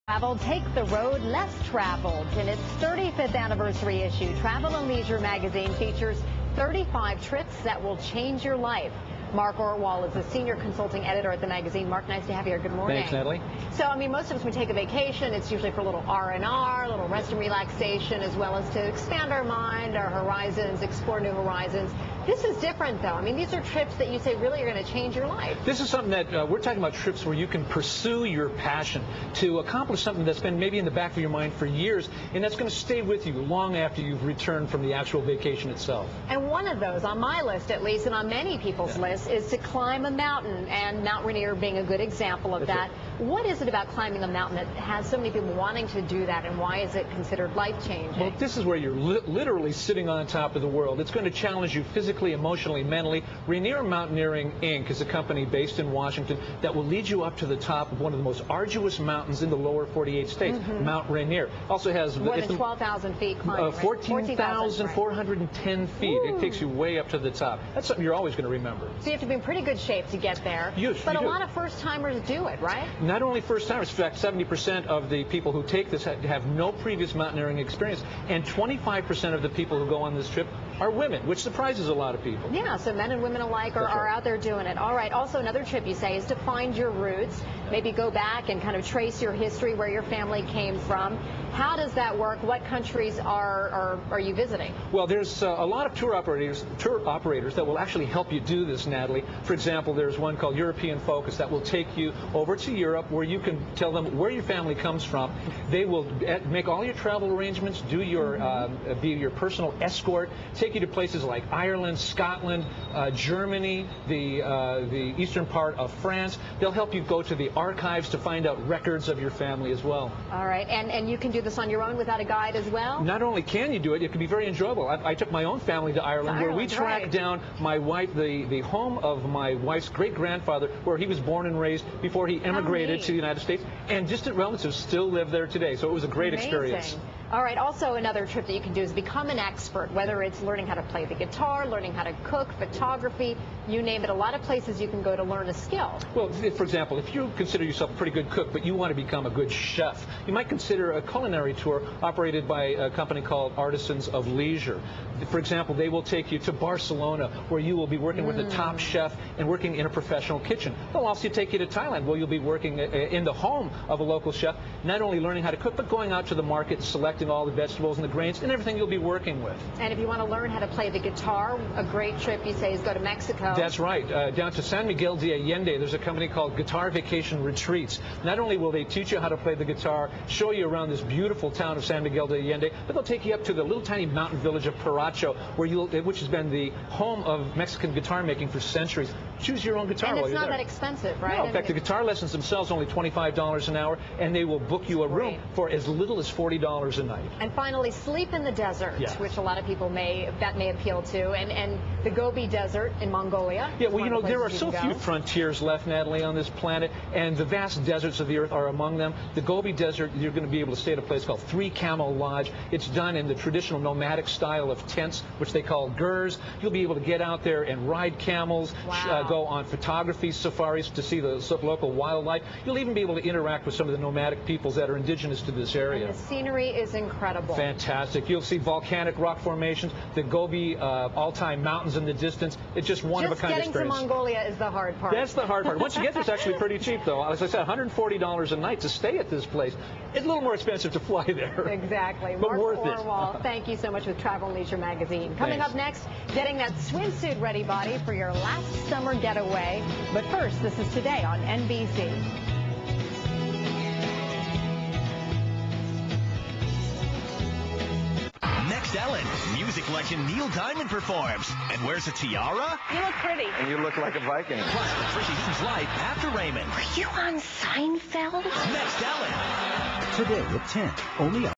Travel, take the road less traveled. In its 35th anniversary issue, Travel and Leisure magazine features 35 trips that will change your life. Mark Orwoll is a senior consulting editor at the magazine. Mark, nice to have you here. Good morning. Thanks, Natalie. So, most of us, we take a vacation. It's usually for a little R&R, a little rest and relaxation, as well as to expand our mind, our horizons, explore new horizons. This is different, though. These are trips that you say really are going to change your life. This is something that we're talking about, trips where you can pursue your passion to accomplish something that's been maybe in the back of your mind for years, and that's going to stay with you long after you've returned from the actual vacation itself. And one of those, on my list at least, and on many people's lists, is to climb a mountain, and Mount Rainier being a good example of that. What is it about climbing a mountain that has so many people wanting to do that, and why is it considered life-changing? Well, this is where you're literally sitting on top of the world. It's going to challenge you physically, emotionally, mentally. Rainier Mountaineering, Inc. is a company based in Washington that will lead you up to the top of one of the most arduous mountains in the lower 48 states, Mount Rainier. Also has more than 12,000 feet climbing, 14,410 feet. Ooh. It takes you way up to the top. That's something you're always going to remember. So you have to be in pretty good shape to get there. But a lot of first-timers do it, right? Not only first-timers. In fact, 70% of the people who take this have no previous mountaineering experience, and 25% of the people who go on this trip are women, which surprises a lot of people. Yeah, so men and women alike are out there doing it. All right, also another trip, you say, is to find your roots, maybe go back and kind of trace your history, where your family came from. How does that work? What countries are you visiting? Well, there's a lot of tour operators that will actually help you do this, Natalie. For example, there's one called European Focus that will take you over to Europe, where you can tell them where your family comes from. They will make all your travel arrangements, do your be your personal escort, take you to places like Ireland, Scotland, Germany, the eastern part of France. They'll help you go to the archives to find out records of your family as well. All right, and you can do this on your own without a guide as well? Not only can you do it, it can be very enjoyable. I took my own family to Ireland, where we tracked down my wife, the home of my wife's great-grandfather, where he was born and raised before he emigrated to the United States, and distant relatives still live there today. So it was a great experience. All right, also another trip that you can do is become an expert, whether it's learning how to play the guitar, learning how to cook, photography, you name it. A lot of places you can go to learn a skill. Well, for example, if you consider yourself a pretty good cook, but you want to become a good chef, you might consider a culinary tour operated by a company called Artisans of Leisure. For example, they will take you to Barcelona, where you will be working with a top chef and working in a professional kitchen. They'll also take you to Thailand, where you'll be working in the home of a local chef, not only learning how to cook, but going out to the market, selecting all the vegetables and the grains and everything you'll be working with. And if you want to learn how to play the guitar, a great trip, you say, is go to Mexico. That's right. Down to San Miguel de Allende, there's a company called Guitar Vacation Retreats. Not only will they teach you how to play the guitar, show you around this beautiful town of San Miguel de Allende, but they'll take you up to the little tiny mountain village of Paracho, which has been the home of Mexican guitar making for centuries. Choose your own guitar while you're there. And it's not that expensive, right? No, in fact, the guitar lessons themselves are only $25 an hour, and they will book you a room for as little as $40 a night. And finally, sleep in the desert, which a lot of people may appeal to, and the Gobi Desert in Mongolia. Yeah, well, there are so few frontiers left, Natalie, on this planet, and the vast deserts of the earth are among them. The Gobi Desert, you're going to be able to stay at a place called Three Camel Lodge. It's done in the traditional nomadic style of tents, which they call gurs. You'll be able to get out there and ride camels, go on photography safaris to see the local wildlife. You'll even be able to interact with some of the nomadic peoples that are indigenous to this area. And the scenery is incredible. Fantastic. You'll see volcanic rock formations, the Gobi all-time mountains in the distance. It's just one-of-a-kind experience. Getting to Mongolia is the hard part. That's the hard part. Once you get there, it's actually pretty cheap, though. As I said, $140 a night to stay at this place. It's a little more expensive to fly there. Exactly. But Mark worth Orwoll, thank you so much with Travel and Leisure magazine. Coming up next, getting that swimsuit ready body for your last summer getaway. But first, this is Today on NBC. Next, Ellen, music legend Neil Diamond performs and wears a tiara. You look pretty. And you look like a Viking. Plus, Patricia Heaton's life after Raymond. Were you on Seinfeld? Next, Ellen. Today at 10, only on